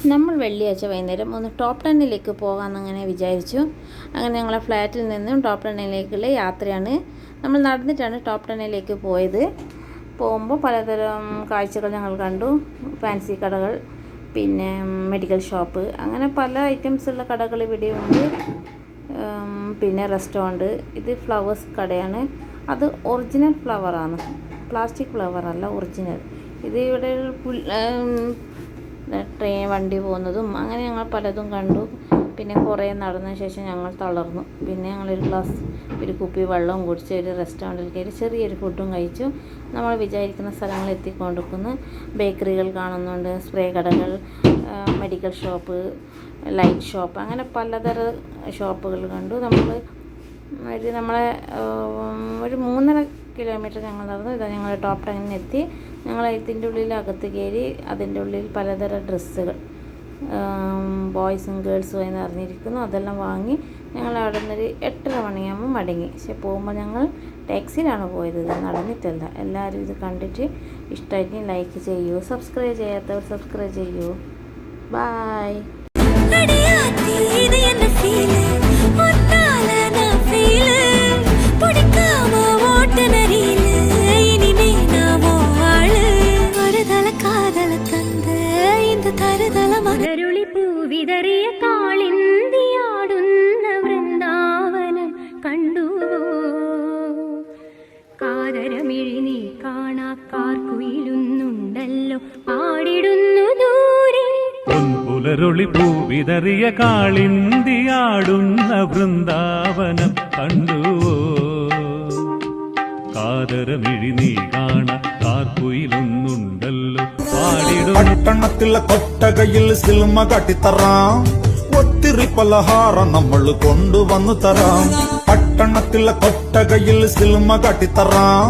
നമ്മൾ വെള്ളിയാഴ്ച വൈകുന്നേരം ഒന്ന് ടോപ്പ് 10 പോകാമെന്നങ്ങനെ വിചാരിച്ചു. അങ്ങനെ ഞങ്ങളെ ഫ്ലാറ്റിൽ നിന്നും ടോപ്പ് 10 യാത്രയാണ്. നമ്മൾ നടന്നിട്ടാണ് ടോപ്പ് 10 പോയത്. പോകുമ്പോൾ പലതരം കാഴ്ചകൾ ഞങ്ങൾ കണ്ടു. ഫാൻസി കടകൾ, പിന്നെ മെഡിക്കൽ ഷോപ്പ്, അങ്ങനെ പല ഐറ്റംസുള്ള കടകൾ ഇവിടെയുണ്ട്. പിന്നെ റെസ്റ്റോറൻറ്റ്. ഇത് ഫ്ലവേഴ്സ് കടയാണ്. അത് ഒറിജിനൽ ഫ്ലവറാണ്, പ്ലാസ്റ്റിക് ഫ്ലവറല്ല, ഒറിജിനൽ. ഇത് ഇവിടെ ട്രെയിൻ വണ്ടി പോകുന്നതും അങ്ങനെ ഞങ്ങൾ പലതും കണ്ടു. പിന്നെ കുറേ നടന്ന ശേഷം ഞങ്ങൾ തളർന്നു. പിന്നെ ഞങ്ങളൊരു ഒരു കുപ്പി വെള്ളവും കുടിച്ച് ഒരു റെസ്റ്റോറൻറ്റിൽ കയറി ചെറിയൊരു ഫുഡും കഴിച്ചു. നമ്മൾ വിചാരിക്കുന്ന സ്ഥലങ്ങളിൽ എത്തിക്കൊണ്ടിരിക്കുന്നു. ബേക്കറികൾ കാണുന്നുണ്ട്, സ്പ്രേ കടകൾ, മെഡിക്കൽ ഷോപ്പ്, ലൈറ്റ് ഷോപ്പ്, അങ്ങനെ പലതരം ഷോപ്പുകൾ കണ്ടു. നമ്മളെ ഒരു 3.5 കിലോമീറ്റർ ഞങ്ങൾ നടന്നു. ഇതാ ഞങ്ങൾ ടോപ്പ് 10 എത്തി. ഞങ്ങൾ ഇതിൻ്റെ ഉള്ളിൽ അകത്ത് കയറി. അതിൻ്റെ ഉള്ളിൽ പലതരം ഡ്രസ്സുകൾ ബോയ്സും ഗേൾസും ആയി നിറഞ്ഞിരിക്കുന്നു. അതെല്ലാം വാങ്ങി ഞങ്ങൾ അവിടെ നിന്നൊരു 8:30 മണിയാകുമ്പോൾ മടങ്ങി. പക്ഷെ പോകുമ്പോൾ ഞങ്ങൾ ടാക്സിയിലാണ് പോയത്, നടന്നിട്ടല്ല. എല്ലാവരും ഇത് കണ്ടിട്ട് ഇഷ്ടമായിട്ട് ലൈക്ക് ചെയ്യൂ, സബ്സ്ക്രൈബ് ചെയ്യാത്തവർ സബ്സ്ക്രൈബ് ചെയ്യൂ. ബായ്. കരളി പൂവിതറിയ കാളിന്തിയാടുന്ന വൃന്ദാവനം കണ്ടു. കാതരമിഴി നീ കാണാക്കാർക്കുയിലുന്നുണ്ടല്ലോ പാടിടുന്നു ദൂരെ. പുലരൊളി പൂവിതറിയ കാളിന്തിയാടുന്ന വൃന്ദാവനം കണ്ടു. കാതരമിഴി നീ കാണാർക്കുയിലൊന്നുണ്ടല്ലോ പാടിടും. പട്ടണത്തിലെ കൊട്ടകയിൽ സിൽമ കാട്ടിത്തറാം, ഒത്തിരി പലഹാരം നമ്മൾ കൊണ്ടുവന്നു തരാം. പട്ടണത്തിലെ കൊട്ടകയിൽ സിൽമ കാട്ടിത്തറാം.